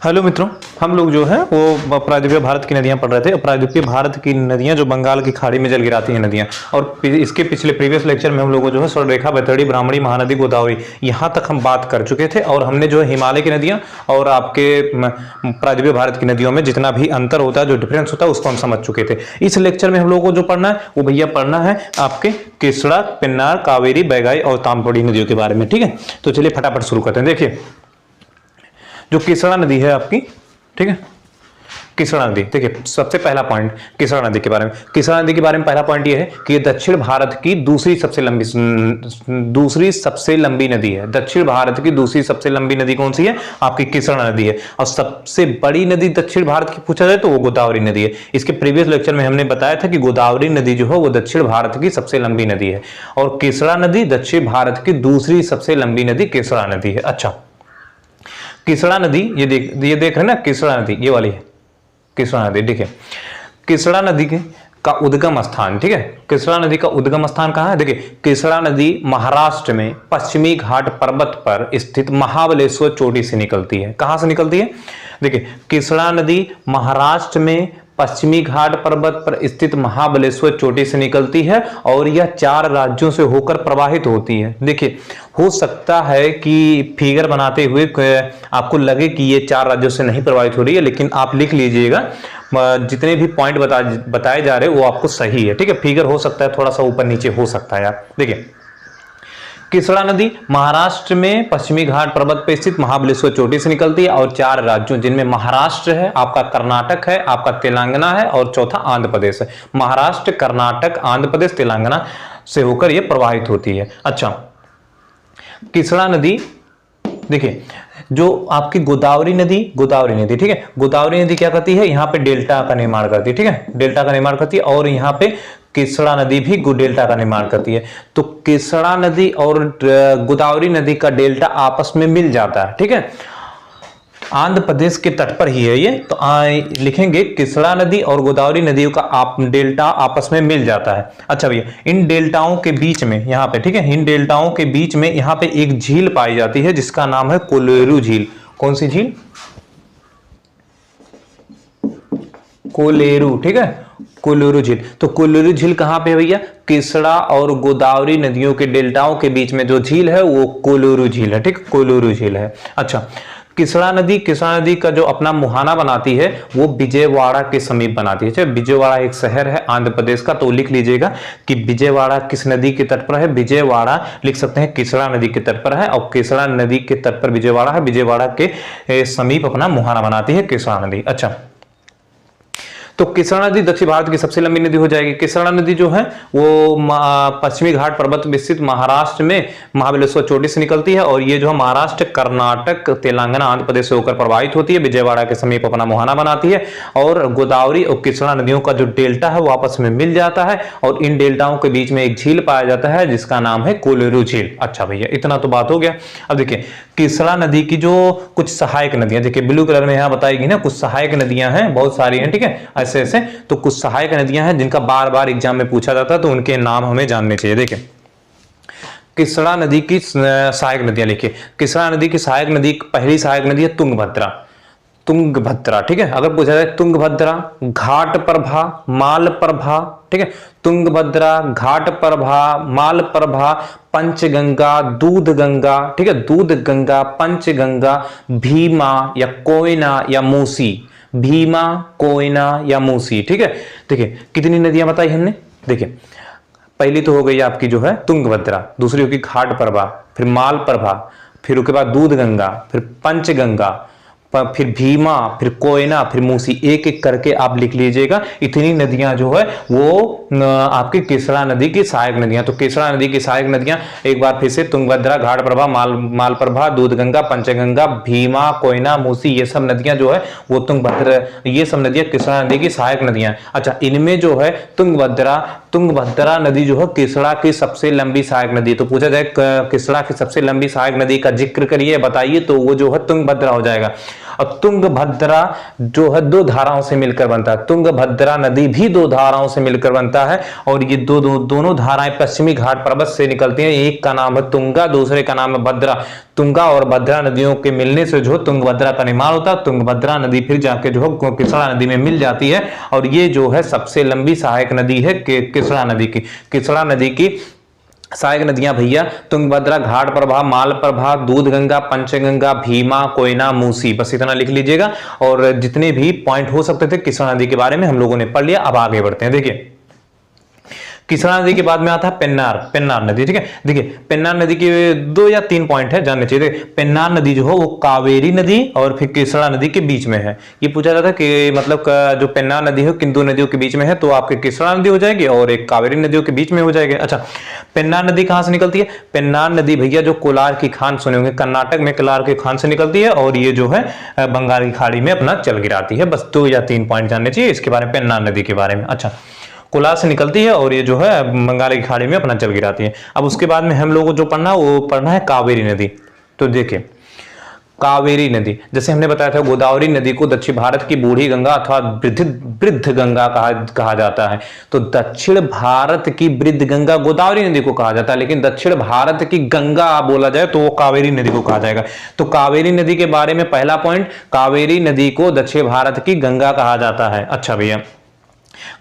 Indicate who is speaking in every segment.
Speaker 1: Hello मित्रों, हम लोग जो है वो प्रायद्वीपीय भारत की नदियां पढ़ रहे थे। प्रायद्वीपीय भारत की नदियां जो बंगाल की खाड़ी में जल गिराती हैं नदियां, और इसके पिछले प्रीवियस लेक्चर में हम लोगों जो है स्वर्णरेखा, बैतरणी, ब्राह्मणी, महानदी, गोदावरी, यहां तक हम बात कर चुके थे। और हमने जो है हिमालय की नदियां और आपके प्रायद्वीपीय भारत की नदियों में जितना भी अंतर होता है, जो डिफरेंस होता है, उसको हम समझ चुके थे। इस लेक्चर में हम लोगों को जो पढ़ना है वो भैया पढ़ना है आपके कृष्णा, पेन्नार, कावेरी, बैगाई और ताम्रपड़ी नदियों के बारे में। ठीक है, तो चलिए फटाफट शुरू करते हैं। देखिए, जो कृष्णा नदी है आपकी, ठीक है, कृष्णा नदी, देखिए सबसे पहला पॉइंट कृष्णा नदी के बारे में। कृष्णा नदी के बारे में पहला पॉइंट ये है कि ये दक्षिण भारत की दूसरी सबसे लंबी नदी है। दक्षिण भारत की दूसरी सबसे लंबी नदी कौन सी है? आपकी कृष्णा नदी है। और सबसे बड़ी नदी दक्षिण भारत की पूछा जाए तो वो गोदावरी नदी है। इसके प्रीवियस लेक्चर में हमने बताया था कि गोदावरी नदी जो है वो दक्षिण भारत की सबसे लंबी नदी है, और कृष्णा नदी दक्षिण भारत की दूसरी सबसे लंबी नदी कृष्णा नदी है। अच्छा, कृष्णा नदी ये देख रहे हैं ना, कृष्णा नदी ये वाली है कृष्णा नदी। देखिए, कृष्णा नदी का उद्गम स्थान, ठीक है, कृष्णा नदी का उद्गम स्थान कहां है? देखिए, कृष्णा नदी महाराष्ट्र में पश्चिमी घाट पर्वत पर स्थित महाबलेश्वर चोटी से निकलती है। कहां से निकलती है? देखिए, कृष्णा नदी महाराष्ट्र में पश्चिमी घाट पर्वत पर स्थित महाबलेश्वर चोटी से निकलती है और यह 4 राज्यों से होकर प्रवाहित होती है। देखिए, हो सकता है कि फिगर बनाते हुए आपको लगे कि ये 4 राज्यों से नहीं प्रवाहित हो रही है, लेकिन आप लिख लीजिएगा, जितने भी पॉइंट बताए जा रहे हैं वो आपको सही है। ठीक है, फिगर हो सकता है थोड़ा सा ऊपर नीचे हो सकता है यार। देखिए, कृष्णा नदी महाराष्ट्र में पश्चिमी घाट पर्वत पर स्थित महाबलेश्वर चोटी से निकलती है और 4 राज्यों, जिनमें महाराष्ट्र है, आपका कर्नाटक है, आपका तेलंगाना है और चौथा आंध्र प्रदेश है। महाराष्ट्र, कर्नाटक, आंध्र प्रदेश, तेलंगाना से होकर यह प्रवाहित होती है। अच्छा, कृष्णा नदी, देखिए जो आपकी गोदावरी नदी, ठीक है, गोदावरी नदी क्या करती है? यहाँ पे डेल्टा का निर्माण करती है। ठीक है, डेल्टा का निर्माण करती है, और यहाँ पे कृष्णा नदी भी डेल्टा का निर्माण करती है। तो कृष्णा नदी और गोदावरी नदी का डेल्टा आपस में मिल जाता है। ठीक है, आंध्र प्रदेश के तट पर ही है ये, तो लिखेंगे कृष्णा नदी और गोदावरी नदियों का डेल्टा आपस में मिल जाता है। अच्छा भैया, इन डेल्टाओं के बीच में यहाँ पे, ठीक है, इन डेल्टाओं के बीच में यहाँ पे एक झील पाई जाती है जिसका नाम है कोलेरू झील। कौन सी झील? कोलेरू। ठीक है, कोलेरू झील। तो कोलेरू झील कहां पे है भैया? कृष्णा और गोदावरी नदियों के डेल्टाओं के बीच में जो झील है वो कोलेरू झील है। ठीक, कोलेरू झील है। अच्छा, कृष्णा नदी का जो अपना मुहाना बनाती है वो विजयवाड़ा के समीप बनाती है। विजयवाड़ा एक शहर है आंध्र प्रदेश का, तो लिख लीजिएगा कि विजयवाड़ा किस नदी के तट पर है? विजयवाड़ा लिख सकते हैं कृष्णा नदी के तट पर है, और कृष्णा नदी के तट पर विजयवाड़ा है। विजयवाड़ा के समीप अपना मुहाना बनाती है कृष्णा नदी। अच्छा, तो कृष्णा नदी दक्षिण भारत की सबसे लंबी नदी हो जाएगी। कृष्णा नदी जो है वो पश्चिमी घाट पर्वत में स्थित महाराष्ट्र में महाबलेश्वर चोटी से निकलती है, और ये जो है महाराष्ट्र, कर्नाटक, तेलंगाना, आंध्र प्रदेश से होकर प्रवाहित होती है, विजयवाड़ा के समीप अपना मुहाना बनाती है, और गोदावरी और कृष्णा नदियों का जो डेल्टा है वो आपस में मिल जाता है, और इन डेल्टाओं के बीच में एक झील पाया जाता है जिसका नाम है कोलेरू झील। अच्छा भैया, इतना तो बात हो गया। अब देखिए, कृष्णा नदी की जो कुछ सहायक नदियां, देखिए ब्लू कलर में यहां बताएगी ना, कुछ सहायक नदियां हैं, बहुत सारी हैं। ठीक है, ऐसे तो कुछ सहायक नदियां हैं जिनका बार बार एग्जाम में पूछा जाता है, तो उनके नाम हमें जानने चाहिए। देखिए, कृष्णा नदी की सहायक नदियां लिखिए। कृष्णा नदी की सहायक नदी, पहली सहायक नदी है तुंगभद्रा। ठीक है, अगर पूछा जाए तुंगभद्रा, घाट प्रभा, माल प्रभा, ठीक है, तुंगभद्रा, घाट प्रभा, माल प्रभा, पंचगंगा, दूध गंगा, ठीक है, दूध गंगा, पंचगंगा, भीमा या कोयना या मूसी, भीमा, कोयना या मूसी। ठीक है, देखिए कितनी नदियां बताई हमने? देखिए, पहली तो हो गई आपकी जो है तुंगभद्रा, दूसरी होगी घाट प्रभा, फिर माल प्रभा, फिर उसके बाद दूध गंगा, फिर पंचगंगा, फिर भीमा, फिर कोयना, फिर मूसी, एक एक करके आप लिख लीजिएगा। इतनी नदियां जो है वो आपकी कृष्णा नदी की सहायक नदियां। तो कृष्णा नदी की सहायक नदियां एक बार फिर से तुंगभद्रा, घाट प्रभा, मालप्रभा, दूधगंगा, पंचगंगा, भीमा, कोयना, मूसी, ये सब नदियां जो है वो तुंगभद्रा, ये सब नदियां कृष्णा नदी की सहायक नदियां। अच्छा, इनमें जो है तुंगभद्रा नदी जो है कृष्णा की सबसे लंबी सहायक नदी। तो पूछा जाए कृष्णा की सबसे लंबी सहायक नदी का जिक्र करिए, बताइए, तो वो जो है तुंगभद्रा हो जाएगा। और तुंगभद्रा जो है दो धाराओं से मिलकर बनता है, तुंगभद्रा नदी भी दो धाराओं से मिलकर बनता है और ये दोनों धाराएं पश्चिमी घाट पर्वत से निकलती हैं। एक का नाम है तुंगा, दूसरे का नाम है भद्रा। तुंगा और भद्रा नदियों के मिलने से जो तुंगभद्रा का निर्माण होता है। तुंगभद्रा नदी फिर जाके जो है किसड़ा नदी में मिल जाती है और ये जो है सबसे लंबी सहायक नदी है किसड़ा नदी की। किसड़ा नदी की सहायक नदियां भैया तुंगभद्रा, घाट प्रभा, माल प्रभा, दूध गंगा, पंचगंगा, भीमा, कोयना, मूसी, बस इतना लिख लीजिएगा। और जितने भी पॉइंट हो सकते थे किसड़ा नदी के बारे में हम लोगों ने पढ़ लिया। अब आगे बढ़ते हैं। देखिए किसड़ा नदी के बाद में आता है पेन्नार नदी। ठीक है, देखिए पेन्नार नदी के 2 या 3 पॉइंट है जानने चाहिए। पेन्नार नदी जो है वो कावेरी नदी और फिर किसड़ा नदी के बीच में है। ये पूछा जाता है कि मतलब जो पेन्नार नदी है किन दो नदियों के बीच में है, तो आपके किसड़ा नदी हो जाएगी और एक कावेरी नदियों के बीच में हो जाएगी। अच्छा, पेन्नार नदी कहां से निकलती है? पेन्नार नदी भैया जो कोलार की खान सुने होंगे, कर्नाटक में कोलार की खान से निकलती है और ये जो है बंगाल की खाड़ी में अपना चल गिराती है। बस 2 या 3 पॉइंट जानने चाहिए इसके बारे में, पेन्नार नदी के बारे में। अच्छा, कोलार से निकलती है और ये जो है बंगाल की खाड़ी में अपना चल गिराती है। अब उसके बाद में हम लोगों को जो पढ़ना है वो पढ़ना है कावेरी नदी। तो देखिए कावेरी नदी, जैसे हमने बताया था गोदावरी नदी को दक्षिण भारत की बूढ़ी गंगा अथवा वृद्ध गंगा कहा जाता है। तो दक्षिण भारत की वृद्ध गंगा गोदावरी नदी को कहा जाता है, लेकिन दक्षिण भारत की गंगा बोला जाए तो वो कावेरी नदी को कहा जाएगा। तो कावेरी नदी के बारे में पहला पॉइंट, कावेरी नदी को दक्षिण भारत की गंगा कहा जाता है। अच्छा भैया,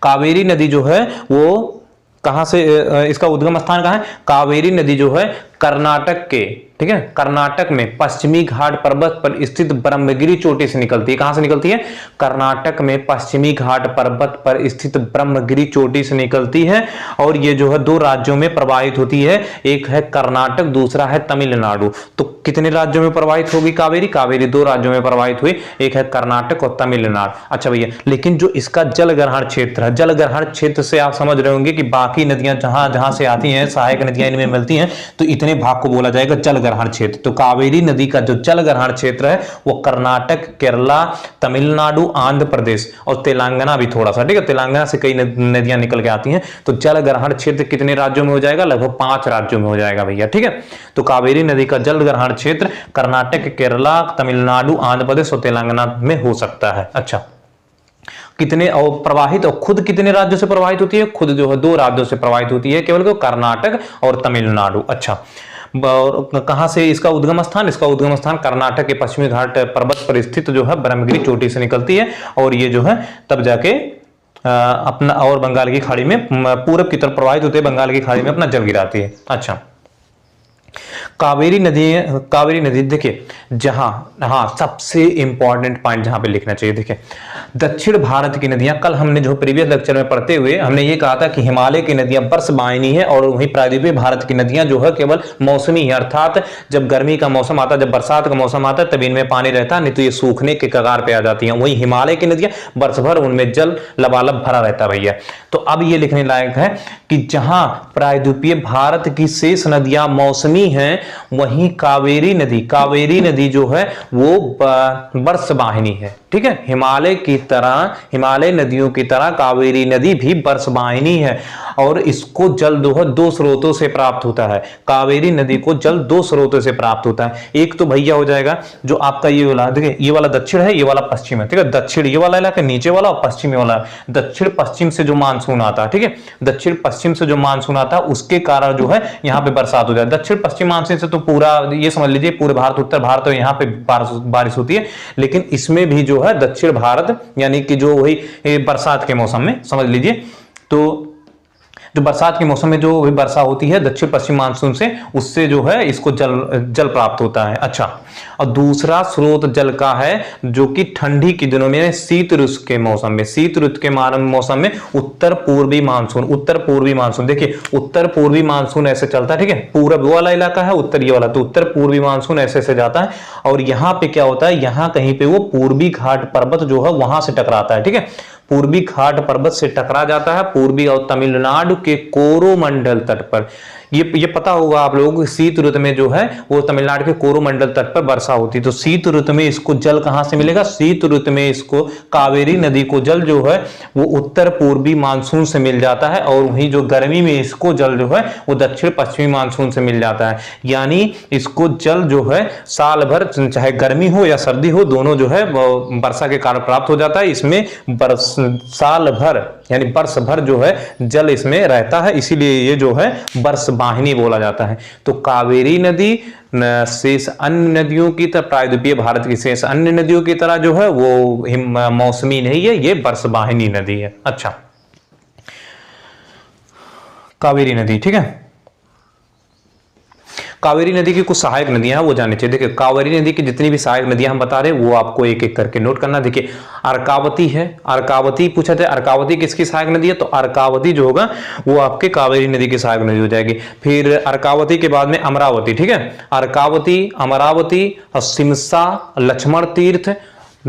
Speaker 1: कावेरी नदी जो है वो कहां से, इसका उद्गम स्थान कहां है? कावेरी नदी जो है कर्नाटक के, ठीक है, कर्नाटक में पश्चिमी घाट पर्वत पर स्थित ब्रह्मगिरी चोटी से निकलती है। कहां से निकलती है? कर्नाटक में पश्चिमी घाट पर्वत पर स्थित ब्रह्मगिरी चोटी से निकलती है और ये जो है 2 राज्यों में प्रवाहित होती है, एक है कर्नाटक, दूसरा है तमिलनाडु। तो कितने राज्यों में प्रवाहित होगी कावेरी? कावेरी 2 राज्यों में प्रवाहित हुई, एक है कर्नाटक और तमिलनाडु। अच्छा भैया, लेकिन जो इसका जलग्रहण क्षेत्र है, जलग्रहण क्षेत्र से आप समझ रहे होंगे कि बाकी नदियां जहां जहां से आती हैं, सहायक नदियां इनमें मिलती हैं, तो इतने भाग को बोला जाएगा जलग्रहण क्षेत्र। तो कावेरी नदी का जो जलग्रहण क्षेत्र है वो कर्नाटक, केरला, तमिलनाडु, आंध्र प्रदेश और तेलंगाना भी थोड़ा सा, ठीक है, तेलंगाना से कई नदियां निकल के आती हैं। तो जलग्रहण क्षेत्र कितने राज्यों में हो जाएगा? लगभग 5 राज्यों में हो जाएगा भैया। ठीक है, तो कावेरी नदी का जलग्रहण क्षेत्र कर्नाटक, केरला, तमिलनाडु, आंध्र प्रदेश और तेलंगाना में हो सकता है। अच्छा, कितने और प्रवाहित, और खुद कितने राज्यों से प्रवाहित होती है? खुद जो है 2 राज्यों से प्रवाहित होती है, केवल कर्नाटक और तमिलनाडु। अच्छा, कहां से इसका उद्गम स्थान? इसका उद्गम स्थान कर्नाटक के पश्चिमी घाट पर्वत पर स्थित जो है ब्रह्मगिरी चोटी से निकलती है और ये जो है तब जाके अपना और बंगाल की खाड़ी में पूरब की तरफ प्रवाहित होते हैं, बंगाल की खाड़ी में अपना जल गिराती है। अच्छा, कावेरी नदी देखिए जहां, हाँ सबसे इंपॉर्टेंट पॉइंट जहां पे लिखना चाहिए, देखिए दक्षिण भारत की नदियां, कल हमने जो प्रीवियस लेक्चर में पढ़ते हुए हमने ये कहा था कि हिमालय की नदियां बर्फबाहिनी है और वहीं प्रायद्वीपीय भारत की नदियां जो है केवल मौसमी है, अर्थात जब गर्मी का मौसम आता है, जब बरसात का मौसम आता है तब इनमें पानी रहता है, नहीं तो ये सूखने के कगार पे आ जाती है। वहीं हिमालय की नदियां वर्ष भर उनमें जल लबालब भरा रहता है भैया। तो अब ये लिखने लायक है कि जहां प्रायद्वीपीय भारत की शेष नदियां मौसमी हैं, वहीं कावेरी नदी जो है वो बर्फवाहिनी है। ठीक है, हिमालय की तरह, हिमालय नदियों की तरह कावेरी नदी भी बर्फवाहिनी है और इसको जल 2 स्रोतों से प्राप्त होता है। कावेरी नदी को जल 2 स्रोतों से प्राप्त होता है। एक तो भैया हो जाएगा जो आपका ये वाला, देखिए ये वाला दक्षिण है, ये वाला पश्चिम है। ठीक है, दक्षिण ये वाला इलाका, नीचे वाला, और पश्चिम वाला। दक्षिण पश्चिम से जो मानसून आता है, ठीक है, दक्षिण पश्चिम से जो मानसून आता है उसके कारण जो है यहाँ पे बरसात हो जाए। दक्षिण पश्चिम मानसून से तो पूरा ये समझ लीजिए पूरे भारत, उत्तर भारत और यहाँ पे बारिश होती है, लेकिन इसमें भी जो है दक्षिण भारत यानी कि जो वही बरसात के मौसम में समझ लीजिए, तो जो बरसात के मौसम में जो वर्षा होती है दक्षिण पश्चिम मानसून से, उससे जो है इसको जल प्राप्त होता है। अच्छा, और दूसरा स्रोत जल का है जो कि ठंडी के दिनों में शीत ऋतु के मौसम में, शीत ऋतु के मौसम में उत्तर पूर्वी मानसून, देखिए उत्तर पूर्वी मानसून ऐसे चलता है। ठीक है, पूरब वाला इलाका है, उत्तर ये वाला, तो उत्तर पूर्वी मानसून ऐसे से जाता है और यहाँ पे क्या होता है, यहाँ कहीं पे वो पूर्वी घाट पर्वत जो है वहां से टकराता है। ठीक है, पूर्वी घाट पर्वत से टकरा जाता है पूर्वी और तमिलनाडु के कोरोमंडल तट पर। ये पता होगा आप लोगों को, शीत ऋतु में जो है वो तमिलनाडु के कोरोमंडल तट पर वर्षा होती है। तो शीत ऋतु में इसको जल कहां से मिलेगा? शीत ऋतु में इसको कावेरी नदी को जल जो है वो उत्तर पूर्वी मानसून से मिल जाता है, और वहीं जो गर्मी में इसको जल जो है वो दक्षिण पश्चिमी मानसून से मिल जाता है। यानी इसको जल जो है साल भर, चाहे गर्मी हो या सर्दी हो, दोनों जो है वर्षा के कारण प्राप्त हो जाता है। इसमें साल भर यानी वर्ष भर जो है जल इसमें रहता है, इसीलिए ये जो है वर्ष वाहिनी बोला जाता है। तो कावेरी नदी शेष अन्य नदियों की तरह, प्रायद्वीपीय भारत की शेष अन्य नदियों की तरह जो है वो मौसमी नहीं है, ये वर्ष वाहिनी नदी है। अच्छा, कावेरी नदी, ठीक है। कावेरी नदी की कुछ सहायक नदियां हैं वो जाननी चाहिए। देखिए कावेरी नदी की जितनी भी सहायक नदियां हम बता रहे हैं वो आपको एक एक करके नोट करना। देखिए अर्कावती है, अर्कावती पूछा जाए अर्कावती किसकी सहायक नदी है, तो अर्कावती जो होगा वो आपके कावेरी नदी की सहायक नदी हो जाएगी। फिर अर्कावती के बाद में अमरावती, ठीक है। अर्कावती, अमरावती और सिमसा लक्ष्मण तीर्थ,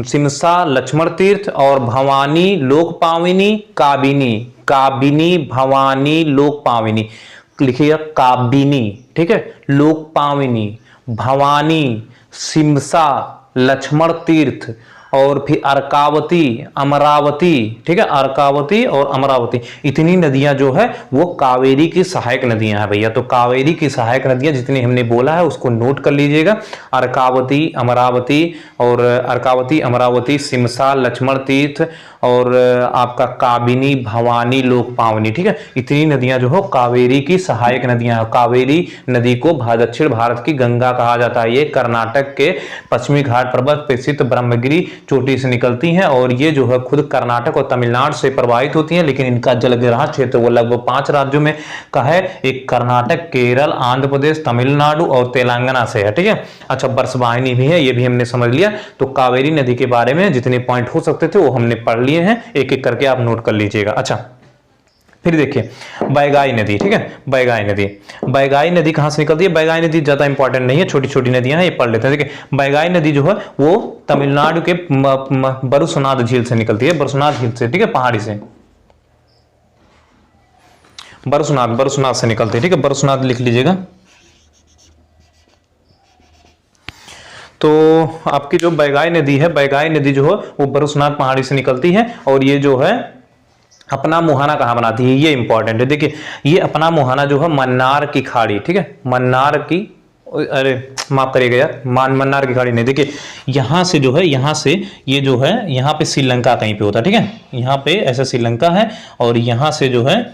Speaker 1: सिमसा लक्ष्मण तीर्थ और भवानी लोक पाविनी, काबिनी, काबिनी भवानी लोक पाविनी, लिखिएगा काबिनी, ठीक है, लोक पाविनी, भवानी, सिमसा, लक्ष्मण तीर्थ और फिर अर्कावती, अमरावती, ठीक है, अर्कावती और अमरावती, इतनी नदियां जो है वो कावेरी की सहायक नदियां हैं भैया। तो कावेरी की सहायक नदियां जितनी हमने बोला है उसको नोट कर लीजिएगा। अर्कावती, अमरावती और अर्कावती, अमरावती, सिमसा, लक्ष्मण तीर्थ और आपका काबिनी, भवानी, लोक पावनी, ठीक है, इतनी नदियां जो हो कावेरी की सहायक नदियां हैं। कावेरी नदी को दक्षिण भारत की गंगा कहा जाता है। ये कर्नाटक के पश्चिमी घाट पर्वत पे स्थित ब्रह्मगिरी चोटी से निकलती हैं और ये जो है खुद कर्नाटक और तमिलनाडु से प्रवाहित होती हैं, लेकिन इनका जलग्रहण क्षेत्र वो लगभग 5 राज्यों में का है। एक कर्नाटक, केरल, आंध्र प्रदेश, तमिलनाडु और तेलंगाना से है, ठीक है। अच्छा, वर्षवाहिनी भी है, ये भी हमने समझ लिया। तो कावेरी नदी के बारे में जितने पॉइंट हो सकते थे वो हमने पढ़ लिए हैं, एक एक करके आप नोट कर लीजिएगा। अच्छा, फिर देखिए बैगाई नदी, ठीक है, बैगाई नदी, बैगाई नदी कहां से निकलती है? बैगाई नदी ज्यादा इंपॉर्टेंट नहीं है, छोटी छोटी नदियां हैं, ये पढ़ लेते हैं। देखिए बैगाई नदी जो है वो तमिलनाडु के बरुसनाथ झील से निकलती है, बरुसनाथ झील से, ठीक है, पहाड़ी से, बरुसनाथ से निकलती है, ठीक है, बरुसनाथ लिख लीजिएगा। तो आपकी जो बैगाई नदी है, बैगाई नदी जो है वो बरुसनाथ पहाड़ी से निकलती है और ये जो है अपना मुहाना कहां बनाती है, ये इंपॉर्टेंट है। देखिए ये अपना मुहाना जो है मन्नार की खाड़ी, ठीक है, मन्नार की, अरे माफ करिएगा यार, मन्नार की खाड़ी नहीं, देखिए यहां से जो है, यहां से ये जो है यहां पे श्रीलंका कहीं पे होता है, ठीक है, यहां पे ऐसा श्रीलंका है और यहां से जो है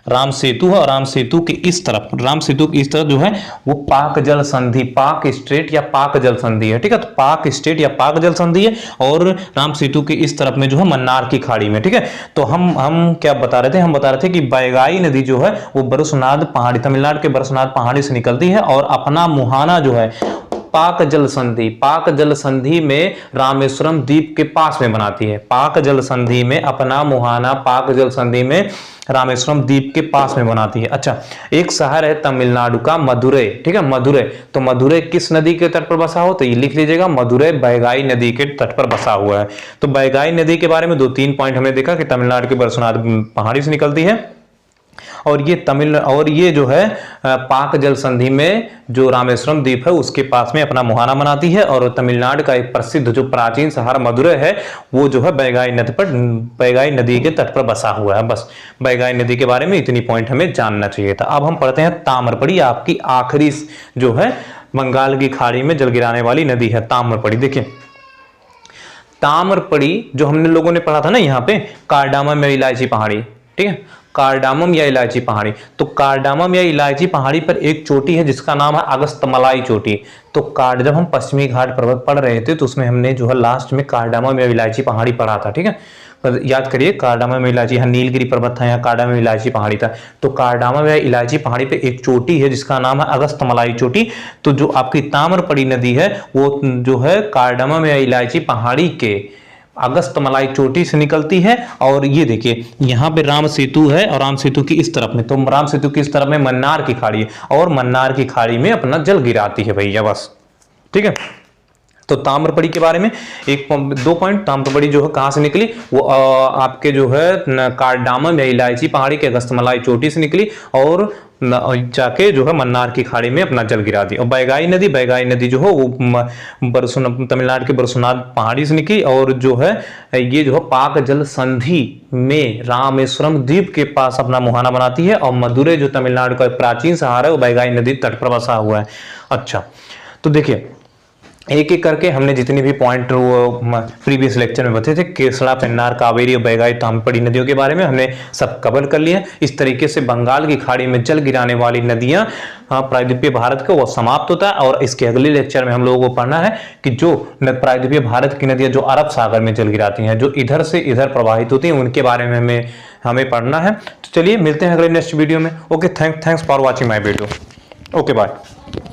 Speaker 1: राम सेतु है और राम सेतु के इस तरफ, राम सेतु की इस तरफ जो है वो पाक जल संधि, पाक स्टेट या पाक जल संधि है, ठीक है, तो पाक स्टेट या पाक जल संधि है और राम सेतु के इस तरफ में जो है मन्नार की खाड़ी में, ठीक है। तो हम क्या बता रहे थे? हम बता रहे थे कि बैगाई नदी जो है वो बरुसनाथ पहाड़ी, तमिलनाडु के बरुसनाथ पहाड़ी से निकलती है और अपना मुहाना जो है पाक जल संधि, पाक जल संधि में रामेश्वरम द्वीप के पास में बनाती है। पाक जल संधि में अपना मुहाना पाक जल संधि में रामेश्वरम द्वीप के पास में बनाती है। अच्छा, एक शहर है तमिलनाडु का मदुरै, ठीक है, मदुरै। तो मदुरै किस नदी के तट पर बसा हो? तो ये लिख लीजिएगा, मदुरै बैगाई नदी के तट पर बसा हुआ है। तो बैगाई नदी के बारे में 2-3 पॉइंट हमने देखा कि तमिलनाडु के बरुसनाथ पहाड़ी से निकलती है और ये जो है पाक जल संधि में जो रामेश्वरम द्वीप है उसके पास में अपना मुहाना बनाती है और तमिलनाडु का एक प्रसिद्ध जो प्राचीन शहर मदुरै है वो जो है बैगाई नदी के तट पर बसा हुआ है। बस बैगाई नदी के बारे में इतनी पॉइंट हमें जानना चाहिए था। अब हम पढ़ते हैं ताम्रपड़ी, आपकी आखिरी जो है बंगाल की खाड़ी में जल गिराने वाली नदी है ताम्रपड़ी। देखिए ताम्रपड़ी जो हमने लोगों ने पढ़ा था ना, यहाँ पे कार्डामम या इलायची पहाड़ी, ठीक है, कार्डामम या इलायची पहाड़ी। तो कार्डामम या इलायची पहाड़ी पर एक चोटी है जिसका नाम है अगस्त्यमलाई चोटी। तो जब हम पश्चिमी घाट पर्वत पढ़ रहे थे तो उसमें हमने जो है लास्ट में कार्डामम या इलायची पहाड़ी पढ़ा था, ठीक है, याद करिए कार्डामम इलायची, यहाँ नीलगिरी पर्वत था, यहाँ कार्डामम इलायची पहाड़ी था। तो कार्डामम या इलायची पहाड़ी पे एक चोटी है जिसका नाम है अगस्त्यमलाई चोटी। तो जो आपकी ताम्रपड़ी नदी है वो जो है कार्डामम या इलायची पहाड़ी के अगस्त्यमलाई चोटी से निकलती है। और ये देखिए यहाँ पे राम सेतु है और राम सेतु की इस तरफ में, तो राम सेतु की इस तरफ में मन्नार की खाड़ी है और मन्नार की खाड़ी में अपना जल गिराती है भैया, बस, ठीक है। तो ताम्रपड़ी के बारे में 1-2 पॉइंट, ताम्रपड़ी जो है कहां से निकली, वो आपके जो है कार्डामम या इलायची पहाड़ी के अगस्त्यमलाई चोटी से निकली और जाके जो है मन्नार की खाड़ी में अपना जल गिरा दी। और बैगाई नदी जो है वो तमिलनाडु के बरसुनाथ पहाड़ी से निकली और जो है ये जो है पाक जल संधि में रामेश्वरम द्वीप के पास अपना मुहाना बनाती है। और मदुरै जो तमिलनाडु का प्राचीन शहर है वो बैगाई नदी तट पर बसा हुआ है। अच्छा, तो देखिए एक एक करके हमने जितने भी पॉइंट प्रीवियस लेक्चर में बताए थे, केसड़ा, पेन्नार, कावेरी और बैगाई ताम्रपड़ी नदियों के बारे में हमने सब कवर कर लिया। इस तरीके से बंगाल की खाड़ी में जल गिराने वाली नदियां प्रायद्वीपीय भारत का वो समाप्त होता है। और इसके अगले लेक्चर में हम लोगों को पढ़ना है कि जो प्रायद्वीपीय भारत की नदियां जो अरब सागर में जल गिराती हैं, जो इधर से इधर प्रवाहित होती हैं, उनके बारे में हमें पढ़ना है। तो चलिए मिलते हैं अगले नेक्स्ट वीडियो में। Okay, thanks for watching my video. Okay, bye.